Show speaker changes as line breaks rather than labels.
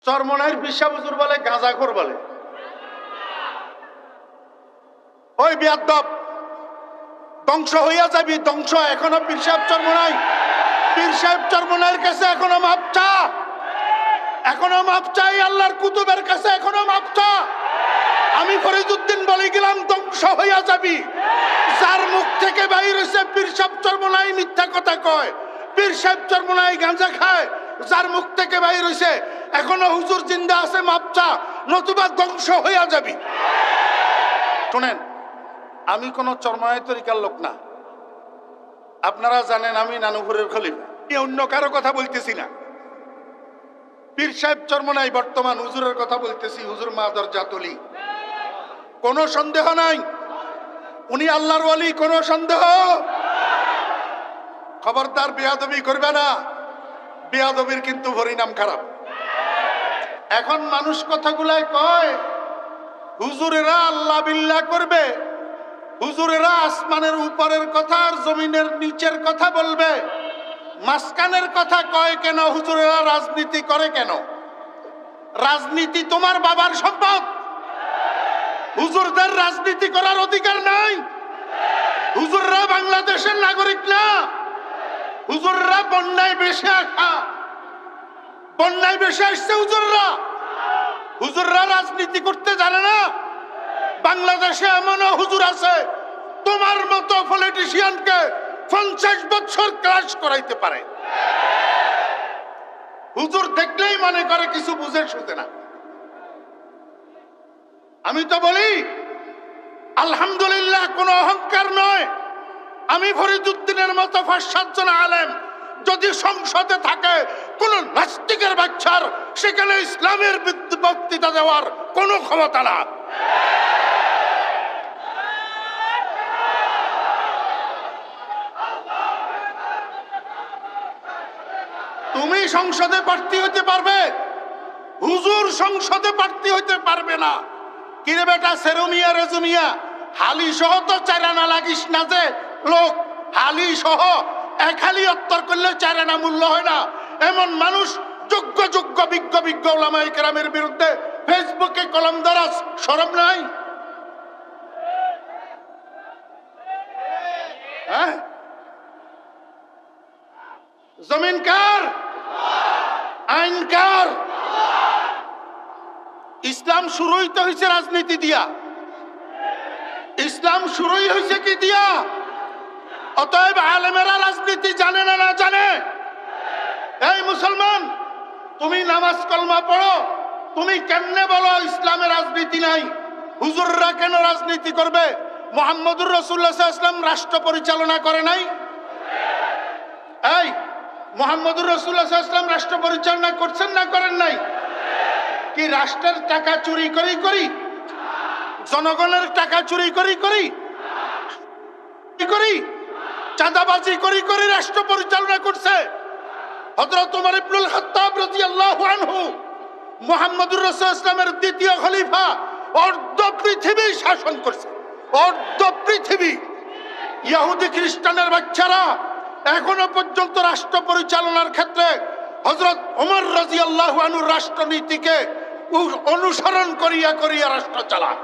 চরমনাইর বিশ্বাস হুজুর বলে গাঁজাখোর বলে। ওই বেয়াদব, ধ্বংস হইয়া যাবি, ধ্বংস। এখনো পীর সাহেব চরমনাই, পীর সাহেব চরমনাইয়ের কাছে এখনো মাপ চা, এখনো মাপ চাই আল্লাহর কুতুবের কাছে, এখনো মাপ চা। আমি ফরিদউদ্দিন বলে গেলাম ধ্বংস হইয়া যাবি। যার মুখ থেকে বাইর হইছে পীর সাহেব চরমনাই মিথ্যা কথা কয়, পীর সাহেব চরমনাই গাঁজা খায়, যার মুখ থেকে বাইর হইছে এখনো হুজুর জিন্দা আছে, মাপ চা, নতুবা ধ্বংস হইয়া যাবি। শুনেন, আমি কোন চরমনাই তরিকার লোক না, আপনারা জানেন আমি নানুপুরের খলিফা, অন্য কারো কথা বলতেছি না। পীর সাহেব চরমনাই বর্তমান হুজুরের কথা বলতেছি, হুজুর মাদার জাতলি, কোনো সন্দেহ নাই উনি আল্লাহর ওয়ালি, কোনো সন্দেহ। খবরদার বেয়াদবি করবে না, বেয়াদবির কিন্তু পরিণাম খারাপ। এখন মানুষ কথাগুলাই কয় হুজুরেরা আল্লাহ বিল্লাহ করবে, হুজুরেরা আসমানের উপরের কথা আর জমিনের নিচের কথা বলবে, মাঝখানের কথা কয় কেন? হুজুরেরা রাজনীতি করে কেন? রাজনীতি তোমার বাবার সম্পদ, হুজুরদের রাজনীতি করার অধিকার নাই। হুজুররা বাংলাদেশের নাগরিক না, হুজুররা বন্যায় বেশে আসা, বন্যায় বেশে আসছে হুজুররা। হুজুররা রাজনীতি করতে জানে না। বাংলাদেশে এমনও হুজুর আছে তোমার মতো পলিটিশিয়ানকে 50 বছর ক্লাস করাইতে পারে। হুজুর দেখলেই মনে করে কিছু বুঝে শুনতে না। আমি তো বলি আলহামদুলিল্লাহ, কোনো অহংকার নয়। আমি ফরিদউদ্দিনের মতো 5-7 জন আলেম যদি সংসদে থাকে, কোন নাস্তিকের বাচ্চার সেখানে ইসলামের বক্তৃতা দেওয়ার কোনো ক্ষমতা না। তুমি সংসদে প্রার্থী হইতে পারবে, হুজুর সংসদে প্রার্থী হইতে পারবে না। কিরে বেটা সেরুমিয়া রেজুমিয়া, হালি সহ তো 4 আনা লাগিস না যে লোক, হালি সহ 1 হালি উত্তর করলে 4 আনা মূল্য হয় না। এমন মানুষ যোগ্য যোগ্য বিজ্ঞ বিজ্ঞ ওলামায়ে কেরামের বিরুদ্ধে ফেসবুকে কলম ধরা শরম নাই? হ্যাঁ, জমিন কার? আইন কার? ইসলাম শুরুই তো হয়েছে রাজনীতি দিয়া। ইসলাম শুরুই হয়েছে কি দিয়া? অতএব আলেমেরা রাজনীতি জানে না, না জানে? এই মুসলমান, তুমি নামাজ কলমা পড়ো, তুমি কেমনে বলো ইসলামে রাজনীতি নাই? হুজুররা কেন রাজনীতি করবে? মুহাম্মদুর রাসূলুল্লাহ সাল্লাল্লাহু আলাইহি ওয়াসাল্লাম রাষ্ট্র পরিচালনা করে নাই? এই মুহাম্মদুর রাসূলুল্লাহ সাল্লাল্লাহু আলাইহি ওয়াসাল্লাম রাষ্ট্র পরিচালনা করছেন না করেন নাই? কি রাষ্ট্রের টাকা চুরি করি করি, জনগণের টাকা চুরি করি করি করি, চাঁদাবাজি করি করি রাষ্ট্র পরিচালনা করছে? হযরত ওমর ইবনুল খাত্তাব রাদিয়াল্লাহু আনহু, মুহাম্মদুর রাসূলুল্লাহ ইসলামের দ্বিতীয় খলিফা, অর্ধ পৃথিবী শাসন করছে, অর্ধ পৃথিবী। ইহুদি খ্রিস্টানের বাচ্চারা এখনো পর্যন্ত রাষ্ট্র পরিচালনার ক্ষেত্রে হযরত ওমর রাদিয়াল্লাহু আনহুর রাষ্ট্রনীতিকে অনুসরণ করিয়া করিয়া রাষ্ট্র চালায়।